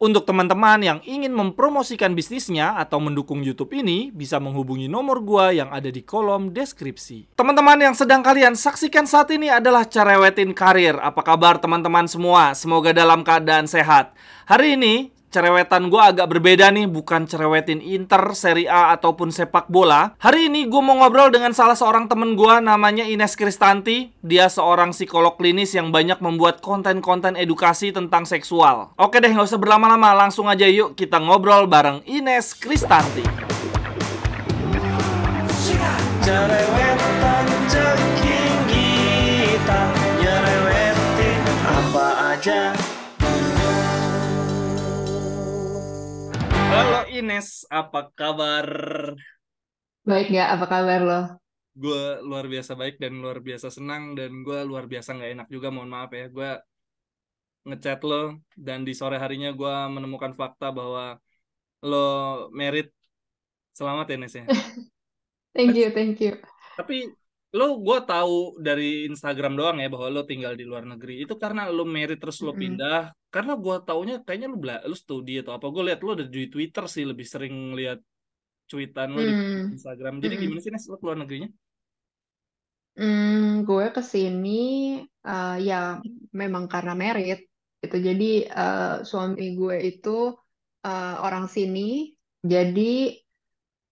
Untuk teman-teman yang ingin mempromosikan bisnisnya atau mendukung YouTube ini, bisa menghubungi nomor gua yang ada di kolom deskripsi. Teman-teman yang sedang kalian saksikan saat ini adalah Cerewetin Karir. Apa kabar teman-teman semua? Semoga dalam keadaan sehat. Hari ini, cerewetan gue agak berbeda nih, bukan cerewetin Inter, Serie A, ataupun sepak bola. Hari ini gue mau ngobrol dengan salah seorang temen gue, namanya Ines Kristanti. Dia seorang psikolog klinis yang banyak membuat konten-konten edukasi tentang seksual. Oke deh, nggak usah berlama-lama, langsung aja yuk kita ngobrol bareng Ines Kristanti. Cerewetan ceking kita, nyerewetin apa aja. Halo Ines, apa kabar? Baik nggak? Apa kabar lo? Gue luar biasa baik dan luar biasa senang, dan gue luar biasa nggak enak juga, mohon maaf ya. Gue ngechat lo dan di sore harinya gue menemukan fakta bahwa lo merit. Selamat ya Ines ya. Thank Tapi, you, thank you. tapi gue tahu dari Instagram doang ya bahwa lo tinggal di luar negeri. Itu karena lo merit terus lo Mm-mm. pindah. Karena gue taunya kayaknya lo studi atau apa. Gue lihat lo ada di Twitter sih, lebih sering lihat cuitan lo di Hmm. Instagram. Jadi gimana Mm-mm. sih Nes lo keluar negerinya? Gue kesini ya memang karena merit itu. Jadi suami gue itu orang sini, jadi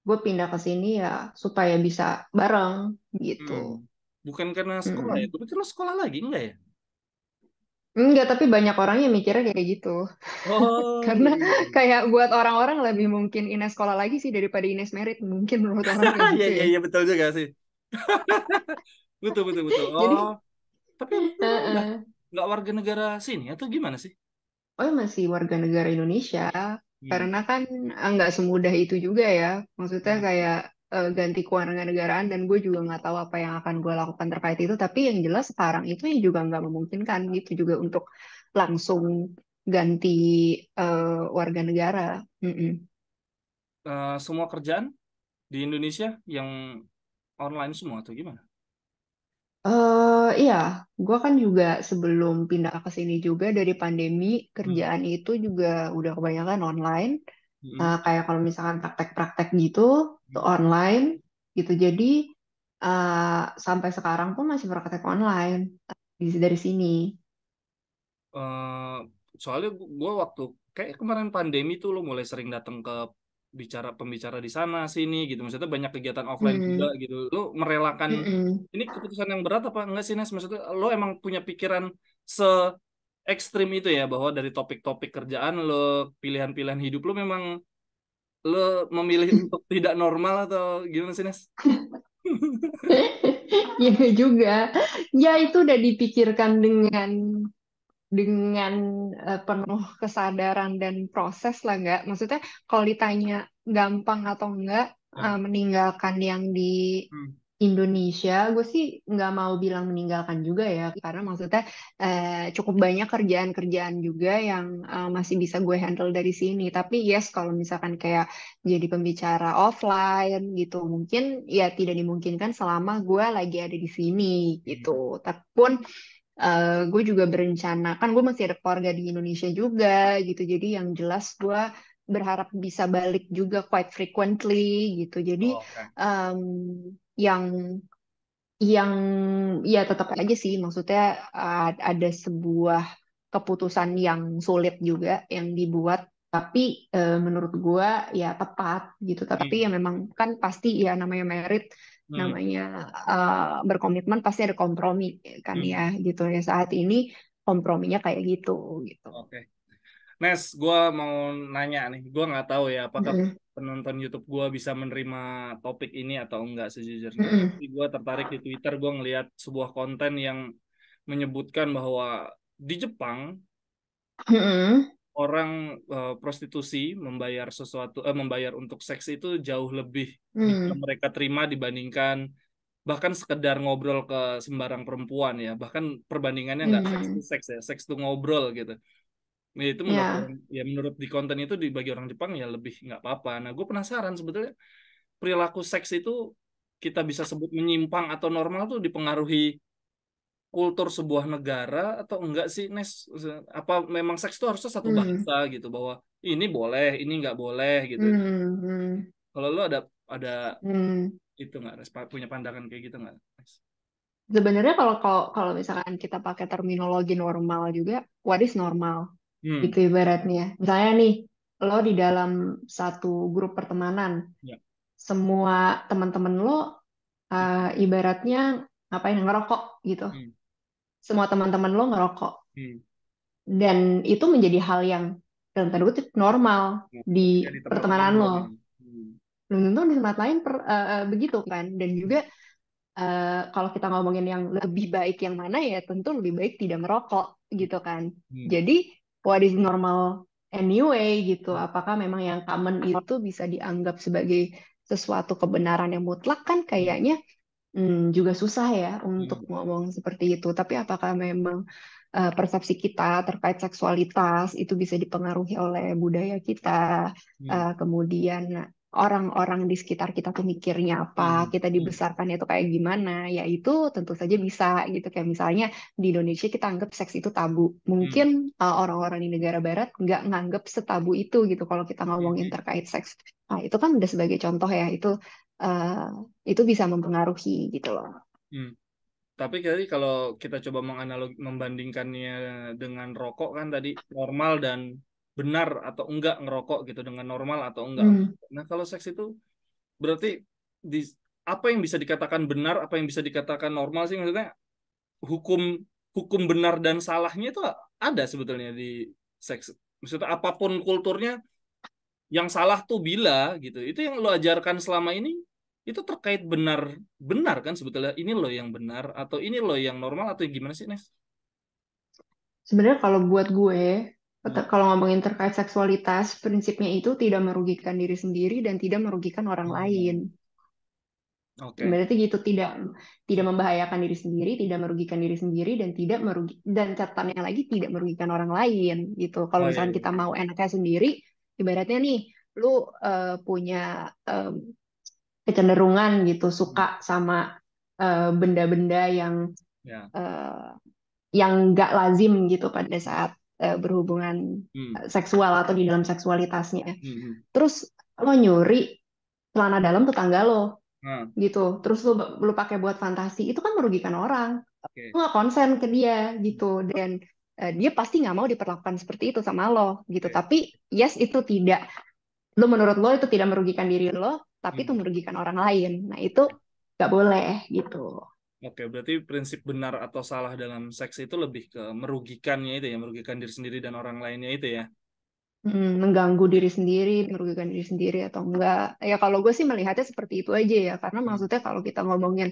gue pindah ke sini ya supaya bisa bareng gitu. Hmm. Bukan karena sekolah ya? Mm-mm. Gue pikir lo sekolah lagi, enggak ya? Enggak, tapi banyak orang yang mikirnya kayak gitu. Oh, Karena iya. kayak buat orang-orang lebih mungkin Ines sekolah lagi sih daripada Ines merit. Mungkin menurut orang kayak Iya, gitu iya, ya. iya, betul juga sih. Betul, betul, betul. Oh, Jadi, tapi lo heeh. nggak warga negara sini atau gimana sih? Oh, ya masih warga negara Indonesia. Hmm. Karena kan nggak semudah itu juga ya. Maksudnya Hmm. kayak ganti kewarganegaraan dan gue juga nggak tahu apa yang akan gue lakukan terkait itu. Tapi yang jelas sekarang itu ya juga nggak memungkinkan gitu juga untuk langsung ganti warga negara. Mm-mm. Semua kerjaan di Indonesia yang online semua atau gimana? Iya, gue kan juga sebelum pindah ke sini juga dari pandemi Hmm. kerjaan itu juga udah kebanyakan online. Hmm. Kayak kalau misalkan praktek-praktek gitu tuh Hmm. online gitu. Jadi sampai sekarang pun masih praktek online dari sini. Eh, Soalnya gue waktu kayak kemarin pandemi tuh lo mulai sering datang ke pembicara di sana sini gitu. Maksudnya banyak kegiatan offline juga Hmm, gitu. Lo merelakan mm-mm. ini keputusan yang berat apa enggak sih Nes? Maksudnya lo emang punya pikiran se ekstrim itu ya, bahwa dari topik-topik kerjaan lo, pilihan-pilihan hidup lo memang lo memilih untuk tidak normal atau gimana sih Nes? Ya juga. Ya itu udah dipikirkan dengan penuh kesadaran dan proses lah nggak? Maksudnya kalau ditanya gampang atau enggak Ya. meninggalkan yang di Hmm. Indonesia, gue sih nggak mau bilang meninggalkan juga ya, karena maksudnya cukup banyak kerjaan-kerjaan juga yang masih bisa gue handle dari sini. Tapi yes, kalau misalkan kayak jadi pembicara offline gitu, mungkin ya tidak dimungkinkan selama gue lagi ada di sini gitu. Tapi pun gue juga berencana, kan gue masih ada keluarga di Indonesia juga gitu. Jadi yang jelas gue berharap bisa balik juga quite frequently gitu. Jadi Oke. em, yang yang ya tetap aja sih, maksudnya ada sebuah keputusan yang sulit juga yang dibuat, tapi menurut gue ya tepat gitu. Tapi ya Hmm. memang kan pasti ya namanya merit, Hmm. namanya berkomitmen pasti ada kompromi kan ya Hmm. gitu ya. Saat ini komprominya kayak gitu gitu. Oke. Nes, gue mau nanya nih. Gue nggak tahu ya apakah Mm-mm. penonton YouTube gue bisa menerima topik ini atau enggak sejujurnya. Mm-mm. Tapi gue tertarik di Twitter, gue ngelihat sebuah konten yang menyebutkan bahwa di Jepang Mm-mm. orang prostitusi membayar untuk seks itu jauh lebih bisa Mm. mereka terima dibandingkan bahkan sekedar ngobrol ke sembarang perempuan ya. Bahkan perbandingannya nggak seks to Mm. seks ya, seks to ngobrol gitu. Nah, itu menurut Ya. orang, ya menurut di konten itu bagi orang Jepang ya lebih nggak apa-apa. Nah, gue penasaran sebetulnya perilaku seks itu kita bisa sebut menyimpang atau normal tuh dipengaruhi kultur sebuah negara atau enggak sih, Nes? Apa memang seks itu harusnya satu Hmm, bahasa gitu, bahwa ini boleh, ini nggak boleh gitu. hmm, hmm, Kalau lu ada hmm. itu nggak, Nes? Punya pandangan kayak gitu nggak, Nes? Sebenarnya kalau kalau kalau misalkan kita pakai terminologi normal juga, what is normal? Hmm, Gitu ibaratnya. Misalnya nih, lo di dalam satu grup pertemanan, ya. semua teman-teman lo ibaratnya ngapain ngerokok gitu. Hmm, Semua teman-teman lo ngerokok. hmm. Dan itu menjadi hal yang dalam tanda kutip normal Nah, ketika di di tempat lain pertemanan lo. gitu. Hmm, Belum tentu di tempat lain begitu kan. Dan juga kalau kita ngomongin yang lebih baik yang mana ya tentu lebih baik tidak merokok gitu kan. hmm, Jadi what is normal anyway gitu. Apakah memang yang common itu bisa dianggap sebagai sesuatu kebenaran yang mutlak kan hmm, kayaknya juga susah ya hmm, untuk ngomong seperti itu. Tapi apakah memang persepsi kita terkait seksualitas itu bisa dipengaruhi oleh budaya kita, hmm, kemudian orang-orang di sekitar kita tuh mikirnya apa, hmm, kita hmm, dibesarkannya itu kayak gimana, ya itu tentu saja bisa gitu. Kayak misalnya di Indonesia kita anggap seks itu tabu. hmm, Mungkin orang-orang di negara barat nggak nganggap setabu itu gitu kalau kita ngomongin hmm, terkait seks. Nah, itu kan udah sebagai contoh ya, eh, itu bisa mempengaruhi gitu loh. hmm. Tapi tadi kalau kita coba membandingkannya dengan rokok kan tadi normal dan benar atau enggak ngerokok gitu, dengan normal atau enggak Hmm. ngerokok. Nah, kalau seks itu berarti di apa yang bisa dikatakan benar, apa yang bisa dikatakan normal sih, maksudnya hukum hukum benar dan salahnya itu ada sebetulnya di seks. Maksudnya apapun kulturnya, yang salah tuh bila gitu. Itu yang lo ajarkan selama ini itu terkait benar benar kan sebetulnya, ini lo yang benar atau ini lo yang normal atau gimana sih, Nes? Sebenarnya kalau buat gue, Hmm. kalau ngomongin terkait seksualitas, prinsipnya itu tidak merugikan diri sendiri dan tidak merugikan orang lain. Hmm. Oke. Berarti gitu, tidak tidak membahayakan diri sendiri, tidak merugikan diri sendiri dan tidak dan catatannya lagi tidak merugikan orang lain gitu. Kalau Oh iya, misalnya iya. kita mau enaknya sendiri, ibaratnya nih, lu punya kecenderungan gitu Hmm. suka sama benda-benda Ya. eh, yang nggak lazim gitu pada saat berhubungan Hmm. seksual atau di dalam seksualitasnya. Hmm. Hmm. Terus lo nyuri celana dalam tetangga lo Nah, gitu. Terus lu pakai buat fantasi, itu kan merugikan orang. Lo oke. nggak konsen ke dia Hmm. gitu dan dia pasti nggak mau diperlakukan seperti itu sama lo gitu. Oke. Tapi yes itu tidak, lo menurut lo itu tidak merugikan diri lo, tapi itu Hmm. merugikan orang lain. Nah itu nggak boleh gitu. Oke, berarti prinsip benar atau salah dalam seks itu lebih ke merugikannya itu ya, merugikan diri sendiri dan orang lainnya itu ya. Mengganggu diri sendiri, merugikan diri sendiri atau enggak. Ya kalau gue sih melihatnya seperti itu aja ya, karena Hmm. maksudnya kalau kita ngomongin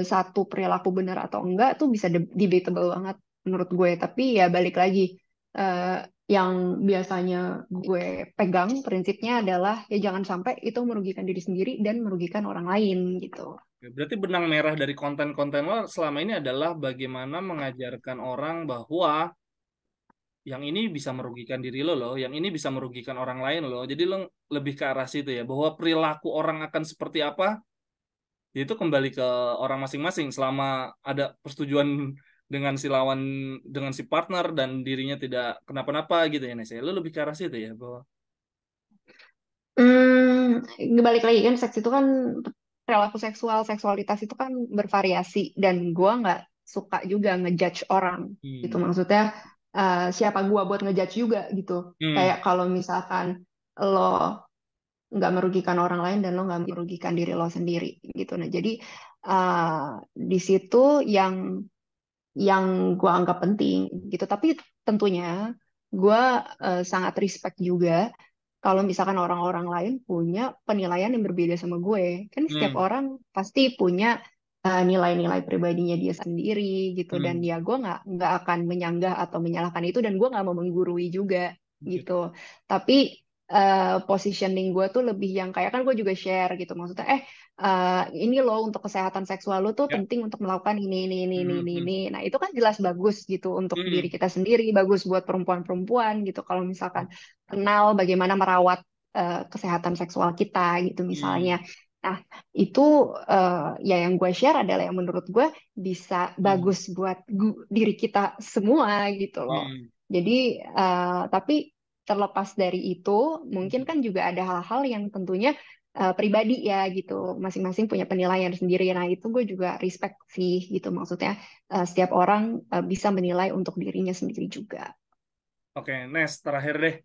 satu perilaku benar atau enggak tuh bisa debatable banget menurut gue. Tapi ya balik lagi, eh, yang biasanya gue pegang prinsipnya adalah ya jangan sampai itu merugikan diri sendiri dan merugikan orang lain gitu. Oke, berarti benang merah dari konten-konten lo selama ini adalah bagaimana mengajarkan orang bahwa yang ini bisa merugikan diri lo loh, yang ini bisa merugikan orang lain loh. Jadi lo lebih ke arah situ ya, bahwa perilaku orang akan seperti apa, ya itu kembali ke orang masing-masing selama ada persetujuan dengan si lawan, dengan si partner dan dirinya tidak kenapa-napa gitu ya, Nes. Ya. Lo lebih ke arah situ ya, bahwa Balik lagi kan seks itu kan perilaku seksual, seksualitas itu kan bervariasi dan gue nggak suka juga ngejudge orang gitu. hmm, Maksudnya siapa gue buat ngejudge juga gitu. hmm, Kayak kalau misalkan lo nggak merugikan orang lain dan lo nggak merugikan diri lo sendiri gitu. Nah jadi di situ yang gue anggap penting gitu. Tapi tentunya gue sangat respect juga kalau misalkan orang-orang lain punya penilaian yang berbeda sama gue. Kan setiap hmm, orang pasti punya nilai-nilai pribadinya dia sendiri gitu. Dan hmm. ya gue nggak akan menyanggah atau menyalahkan itu dan gue nggak mau menggurui juga Oke. gitu. Tapi positioning gue tuh lebih yang kayak kan gue juga share gitu. Maksudnya ini loh untuk kesehatan seksual lo tuh Ya. penting untuk melakukan Hmm, ini. hmm, Nah itu kan jelas bagus gitu untuk diri hmm, kita sendiri, bagus buat perempuan-perempuan gitu. Kalau misalkan kenal bagaimana merawat kesehatan seksual kita gitu hmm, misalnya. Nah, itu ya yang gue share adalah yang menurut gue bisa Hmm. bagus buat diri kita semua gitu loh. Hmm. Jadi, tapi terlepas dari itu, mungkin Hmm. kan juga ada hal-hal yang tentunya pribadi ya gitu. Masing-masing punya penilaian sendiri. Nah, itu gue juga respect sih gitu. Maksudnya setiap orang bisa menilai untuk dirinya sendiri juga. Oke, Nes, terakhir deh.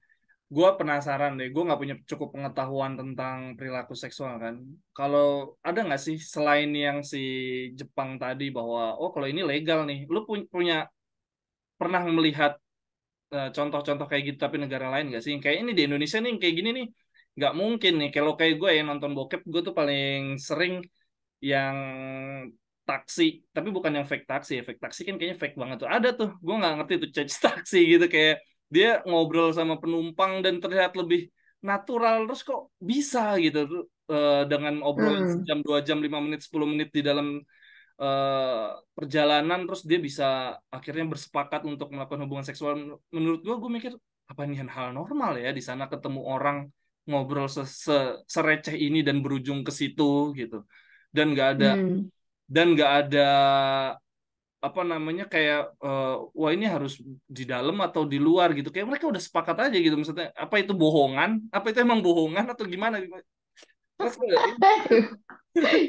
Gue penasaran deh, gue nggak punya cukup pengetahuan tentang perilaku seksual kan. Kalau ada nggak sih selain yang si Jepang tadi bahwa oh kalau ini legal nih, lu punya pernah melihat contoh-contoh kayak gitu tapi negara lain nggak sih? Kayak ini di Indonesia nih kayak gini nih, nggak mungkin nih. Kalau kayak gue ya nonton bokep, gue tuh paling sering yang taksi, tapi bukan yang fake taksi ya. Fake taksi kan kayaknya fake banget tuh. Ada tuh, gue nggak ngerti tuh charge taksi gitu kayak dia ngobrol sama penumpang dan terlihat lebih natural terus kok bisa gitu tuh dengan obrolan Hmm. sejam 2 jam 5 menit 10 menit di dalam perjalanan terus dia bisa akhirnya bersepakat untuk melakukan hubungan seksual. Menurut gue mikir apa ini hal normal ya di sana ketemu orang ngobrol sereceh ini dan berujung ke situ gitu dan nggak ada Hmm. apa namanya kayak wah ini harus di dalam atau di luar gitu kayak mereka udah sepakat aja gitu maksudnya apa itu bohongan apa itu emang bohongan atau gimana gitu. Terus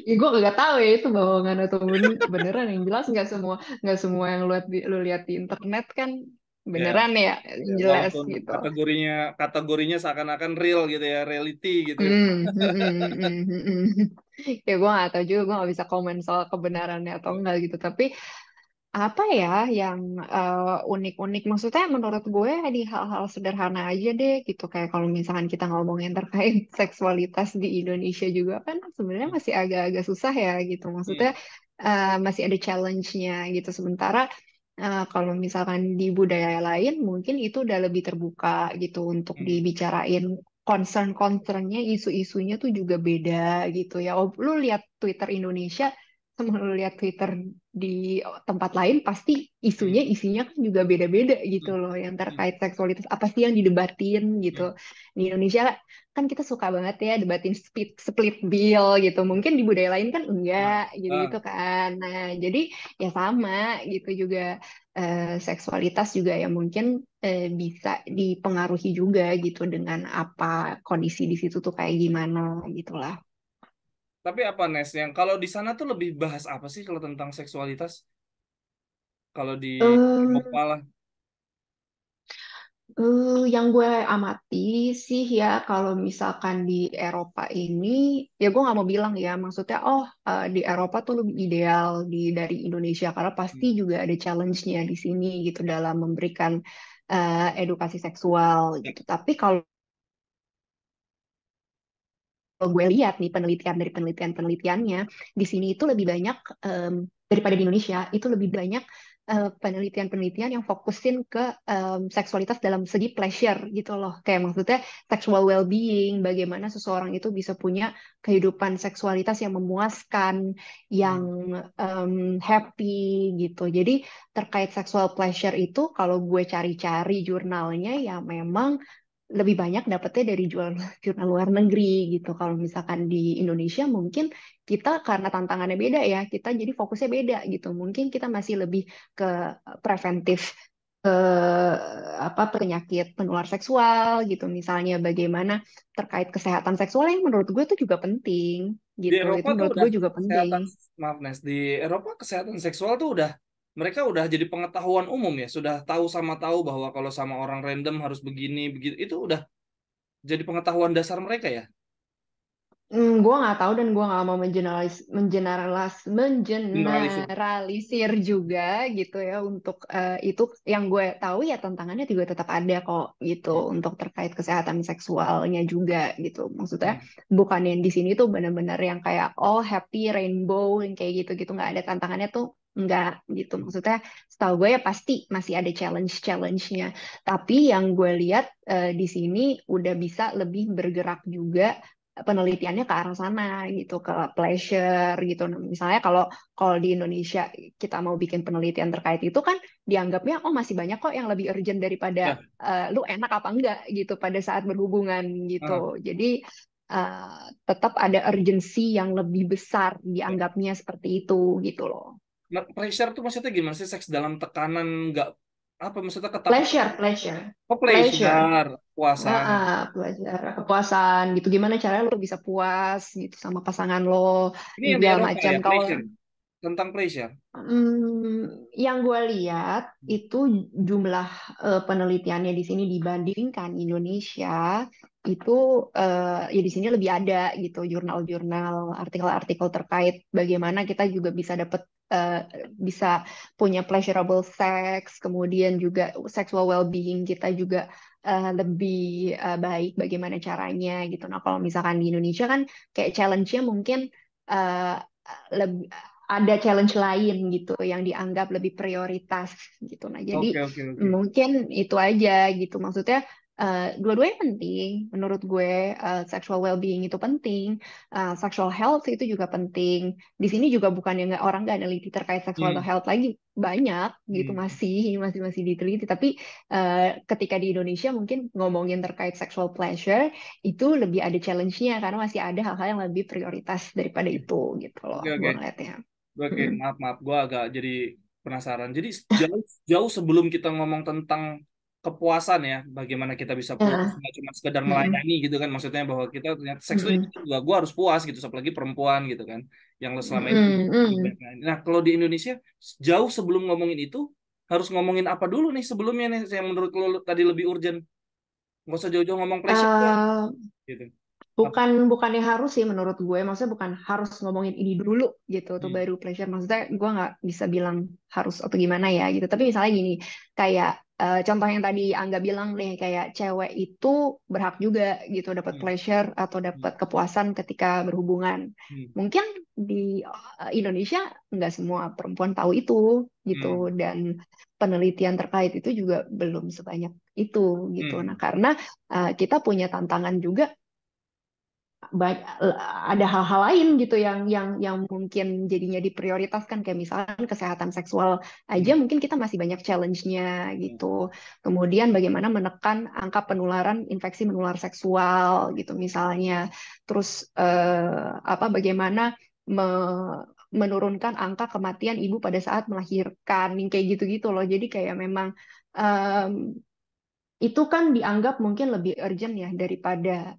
Ya gue gak tahu ya itu bohongan atau beneran. Yang jelas nggak semua yang lu lihat di internet kan ya, beneran ya, ya jelas walaupun gitu. kategorinya seakan-akan real gitu ya reality gitu ya. Ya gue nggak tahu juga, gue nggak bisa komen soal kebenarannya atau enggak gitu. Tapi apa ya yang unik-unik? Maksudnya menurut gue di hal-hal sederhana aja deh gitu. Kayak kalau misalkan kita ngomongin terkait seksualitas di Indonesia juga kan sebenarnya masih agak-agak susah ya gitu. Maksudnya Hmm. masih ada challenge-nya gitu. Sementara kalau misalkan di budaya lain mungkin itu udah lebih terbuka gitu untuk Hmm. dibicarain. Concern-concernnya, isu-isunya tuh juga beda gitu ya. Oh, lu lihat Twitter Indonesia sama lu lihat Twitter di tempat lain pasti Hmm. isinya kan juga beda-beda gitu Hmm. loh yang Hmm. terkait seksualitas apa sih yang didebatin gitu. Hmm. Di Indonesia kan kita suka banget ya debatin split bill gitu. Mungkin di budaya lain kan Ah, enggak gitu-gitu ah. kan. Nah, jadi ya sama gitu juga seksualitas juga ya mungkin bisa dipengaruhi juga gitu dengan apa kondisi di situ tuh kayak gimana gitulah. Tapi apa Nes yang kalau di sana tuh lebih bahas apa sih kalau tentang seksualitas? Kalau di Eropa lah. Yang gue amati sih ya kalau misalkan di Eropa ini ya gue nggak mau bilang ya maksudnya oh di Eropa tuh lebih ideal dari Indonesia karena pasti Hmm. juga ada challenge-nya di sini gitu dalam memberikan edukasi seksual Ya. gitu. Tapi kalau gue lihat nih penelitian dari penelitiannya di sini itu lebih banyak daripada di Indonesia itu lebih banyak penelitian-penelitian yang fokusin ke seksualitas dalam segi pleasure gitu loh kayak maksudnya sexual well-being bagaimana seseorang itu bisa punya kehidupan seksualitas yang memuaskan yang Hmm. happy gitu jadi terkait sexual pleasure itu kalau gue cari-cari jurnalnya ya memang lebih banyak dapetnya dari jurnal luar negeri gitu. Kalau misalkan di Indonesia mungkin kita karena tantangannya beda ya, kita jadi fokusnya beda gitu. Mungkin kita masih lebih ke preventif apa penyakit penular seksual gitu. Misalnya bagaimana terkait kesehatan seksual yang menurut gue itu juga penting Di gitu. Itu Eropa tuh menurut udah gue juga penting. kesehatan maaf Nes, di Eropa kesehatan seksual tuh udah mereka udah jadi pengetahuan umum ya, sudah tahu sama tahu bahwa kalau sama orang random harus begini begitu itu udah jadi pengetahuan dasar mereka ya. Gue nggak tahu dan gue nggak mau Generalisir. mengeneralisir juga gitu ya untuk itu yang gue tahu ya tantangannya juga tetap ada kok gitu Hmm. untuk terkait kesehatan seksualnya juga gitu maksudnya Hmm. bukan yang di sini tuh benar-benar yang kayak oh happy rainbow yang kayak gitu-gitu nggak ada tantangannya tuh enggak gitu maksudnya setahu gue ya pasti masih ada challenge-nya tapi yang gue lihat di sini udah bisa lebih bergerak juga penelitiannya ke arah sana gitu ke pleasure gitu. Nah, misalnya kalau kalau di Indonesia kita mau bikin penelitian terkait itu kan dianggapnya oh masih banyak kok yang lebih urgent daripada Ya. lu enak apa enggak gitu pada saat berhubungan gitu. Ah. Jadi tetap ada urgensi yang lebih besar dianggapnya seperti itu gitu loh. Nah, pressure tuh maksudnya gimana sih? Seks dalam tekanan nggak apa maksudnya ketakutan? Pleasure, pleasure, Oh, pleasure. pleasure, puasan. Belajar kepuasan gitu, gimana caranya lo bisa puas gitu sama pasangan lo Ini yang di segala Eropa macam. ya, Kalau pleasure. Tentang pleasure. yang gue lihat itu jumlah penelitiannya di sini dibandingkan Indonesia itu ya di sini lebih ada gitu jurnal-jurnal, artikel-artikel terkait bagaimana kita juga bisa dapat eh, bisa punya pleasurable sex, kemudian juga sexual well-being kita juga lebih baik bagaimana caranya gitu. Nah, kalau misalkan di Indonesia kan kayak challenge-nya mungkin eh, lebih ada challenge lain gitu yang dianggap lebih prioritas gitu. Nah, jadi Oke, oke, oke. mungkin itu aja gitu. Maksudnya dua-duanya penting. Menurut gue sexual well-being itu penting, sexual health itu juga penting. Di sini juga bukan yang orang nggak neliti terkait sexual Hmm, health lagi banyak gitu hmm, masih diteliti. Tapi ketika di Indonesia mungkin ngomongin terkait sexual pleasure itu lebih ada challenge-nya karena masih ada hal-hal yang lebih prioritas daripada itu gitu oke, loh oke. gue ngeliatnya. Oke, Mm. maaf, maaf. Gue agak jadi penasaran. Jadi jauh, jauh sebelum kita ngomong tentang kepuasan ya, bagaimana kita bisa puas, Ya. nggak cuma sekedar Mm-mm. melayani gitu kan, maksudnya bahwa kita ternyata seks itu Mm-mm. juga gue harus puas gitu, apalagi perempuan gitu kan, yang selama ini. Mm-mm. Mm. Nah, kalau di Indonesia, jauh sebelum ngomongin itu, harus ngomongin apa dulu nih sebelumnya nih, yang menurut lo tadi lebih urgent. Nggak usah jauh-jauh ngomong pleasure deh, Eh, gitu. Apa? bukannya harus sih menurut gue, maksudnya bukan harus ngomongin ini dulu gitu tuh Hmm, baru pleasure. Maksudnya gue nggak bisa bilang harus atau gimana ya gitu. Tapi misalnya gini, kayak contoh yang tadi Angga bilang nih, kayak cewek itu berhak juga gitu dapat hmm, pleasure atau hmm, dapat kepuasan ketika berhubungan. hmm, Mungkin di Indonesia nggak semua perempuan tahu itu gitu, hmm, dan penelitian terkait itu juga belum sebanyak itu gitu. Nah, hmm, karena kita punya tantangan juga, ada hal-hal lain gitu yang mungkin jadinya diprioritaskan, kayak misalkan kesehatan seksual aja hmm, mungkin kita masih banyak challenge-nya hmm, gitu. Kemudian bagaimana menekan angka penularan infeksi menular seksual gitu misalnya. Terus bagaimana menurunkan angka kematian ibu pada saat melahirkan, yang kayak gitu-gitu loh. Jadi kayak memang em, itu kan dianggap mungkin lebih urgent ya daripada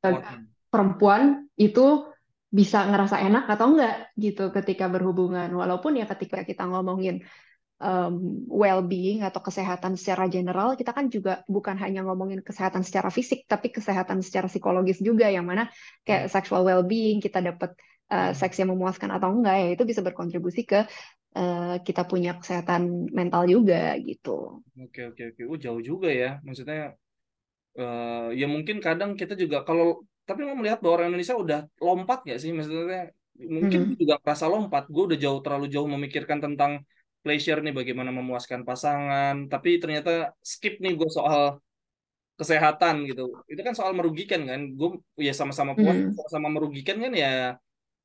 puasan. perempuan itu bisa ngerasa enak atau enggak gitu ketika berhubungan. Walaupun ya ketika kita ngomongin well-being atau kesehatan secara general, kita kan juga bukan hanya ngomongin kesehatan secara fisik, tapi kesehatan secara psikologis juga, yang mana Hmm, kayak sexual well-being, kita dapat hmm. seks yang memuaskan atau enggak, ya itu bisa berkontribusi ke kita punya kesehatan mental juga gitu. Oke, oke, oke. Jauh juga ya. Maksudnya, ya mungkin kadang kita juga kalau, tapi mau melihat bahwa orang Indonesia udah lompat nggak sih? Maksudnya, mungkin gue Mhm. juga merasa lompat. Gue udah jauh, terlalu jauh memikirkan tentang pleasure nih, bagaimana memuaskan pasangan. Tapi ternyata skip nih gue soal kesehatan gitu. Itu kan soal merugikan kan. Gue ya sama-sama puas, Mhm. sama-sama merugikan kan ya,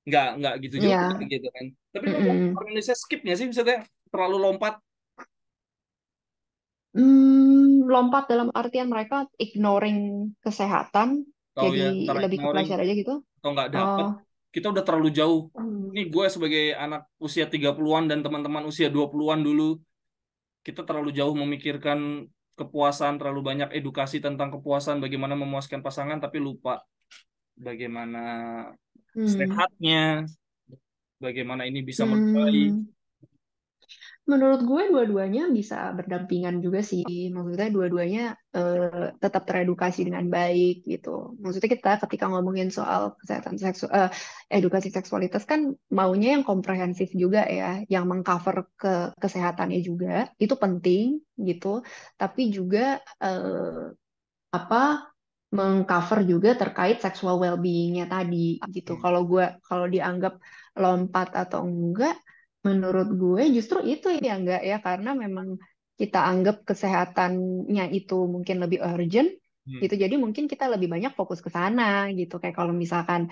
nggak gitu juga Ya. gitu kan. Tapi lo ngeliat Mhm. orang Indonesia skip nggak sih? Maksudnya terlalu lompat. Lompat dalam artian mereka ignoring kesehatan, Tahu jadi ya, antara lebih ke ignoring pleasure aja gitu. atau nggak Oh, dapat, kita udah terlalu jauh. hmm. Nih gue sebagai anak usia 30-an dan teman-teman usia 20-an dulu, kita terlalu jauh memikirkan kepuasan, terlalu banyak edukasi tentang kepuasan, bagaimana memuaskan pasangan, tapi lupa bagaimana Hmm. sehatnya, bagaimana ini bisa melukai. Hmm. Menurut gue dua-duanya bisa berdampingan juga sih. Maksudnya dua-duanya tetap teredukasi dengan baik gitu. Maksudnya kita ketika ngomongin soal kesehatan seksual, edukasi seksualitas kan maunya yang komprehensif juga ya, yang mengcover ke kesehatannya juga. Itu penting gitu. Tapi juga apa mengcover juga terkait sexual well-being-nya tadi gitu. Hmm. Kalau dianggap lompat atau enggak, menurut gue justru itu ya enggak ya, karena memang kita anggap kesehatannya itu mungkin lebih urgent Hmm. gitu. Jadi mungkin kita lebih banyak fokus ke sana gitu. Kayak kalau misalkan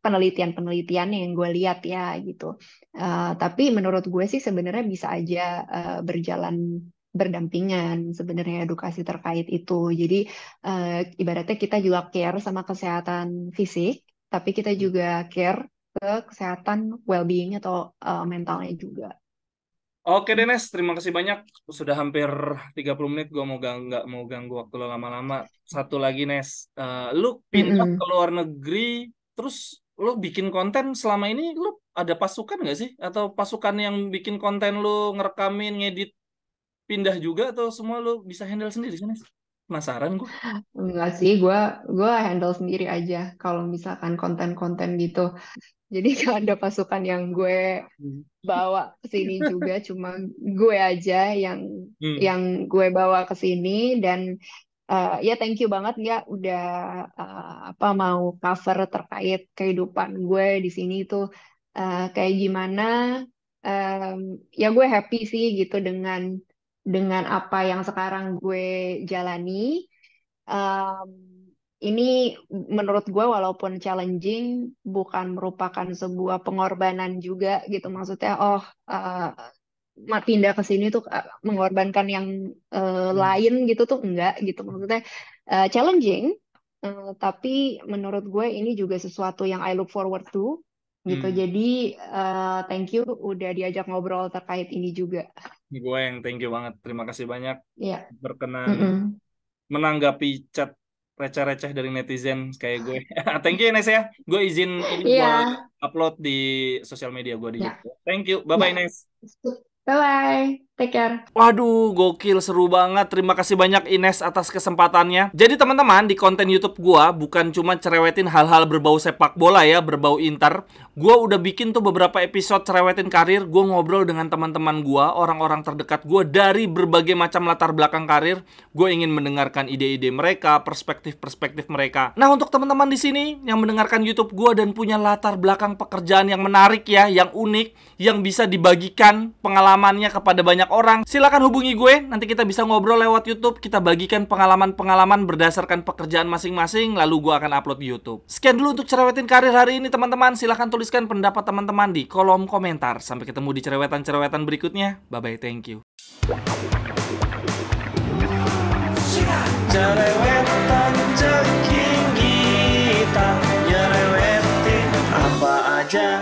penelitian-penelitian yang gue lihat ya gitu. Tapi menurut gue sih sebenarnya bisa aja berjalan berdampingan sebenarnya edukasi terkait itu. Jadi ibaratnya kita juga care sama kesehatan fisik, tapi kita juga care ke kesehatan well-being atau mentalnya juga. Oke deh Nes, terima kasih banyak. Sudah hampir 30 menit, gue nggak mau ganggu waktu lo lama-lama. Satu lagi Nes, lu pindah ke Mm-mm. luar negeri, terus lu bikin konten selama ini, lu ada pasukan nggak sih? Atau pasukan yang bikin konten lu ngerekamin, ngedit, pindah juga atau semua lu bisa handle sendiri sih Nes? Penasaran gue. Enggak sih, gue handle sendiri aja kalau misalkan konten-konten gitu. Jadi gak ada pasukan yang gue Hmm. bawa ke sini juga, cuma gue aja yang Hmm. yang gue bawa ke sini. Dan ya thank you banget ya udah apa mau cover terkait kehidupan gue di sini tuh kayak gimana. Em, ya gue happy sih gitu dengan apa yang sekarang gue jalani. Em, ini menurut gue walaupun challenging, bukan merupakan sebuah pengorbanan juga gitu. Maksudnya, pindah ke sini tuh mengorbankan yang Hmm. lain gitu tuh enggak gitu. Maksudnya challenging, tapi menurut gue ini juga sesuatu yang I look forward to gitu. Hmm. Jadi thank you udah diajak ngobrol terkait ini juga. Gue yang thank you banget. Terima kasih banyak Ya. berkenan Mm-mm. menanggapi chat receh-receh dari netizen kayak gue. Thank you Ines ya. Gue izin ini gue Iya, upload di sosial media gue di ya, YouTube. Thank you. Bye-bye ya. Ines. Bye bye. Take care. Waduh, gokil, seru banget. Terima kasih banyak Ines atas kesempatannya. Jadi teman-teman, di konten YouTube gua bukan cuma cerewetin hal-hal berbau sepak bola ya, berbau Inter. Gua udah bikin tuh beberapa episode cerewetin karir. Gua ngobrol dengan teman-teman gua, orang-orang terdekat gua dari berbagai macam latar belakang karir. Gue ingin mendengarkan ide-ide mereka, perspektif-perspektif mereka. Nah, untuk teman-teman di sini yang mendengarkan YouTube gua dan punya latar belakang pekerjaan yang menarik ya, yang unik, yang bisa dibagikan pengalamannya kepada banyak orang, silakan hubungi gue. Nanti kita bisa ngobrol lewat YouTube. Kita bagikan pengalaman-pengalaman berdasarkan pekerjaan masing-masing, lalu gue akan upload di YouTube. Sekian dulu untuk cerewetin karir hari ini teman-teman. Silakan tuliskan pendapat teman-teman di kolom komentar. Sampai ketemu di cerewetan-cerewetan berikutnya. Bye-bye, thank you. Cerewetan ceking kita, nyerewetin apa aja.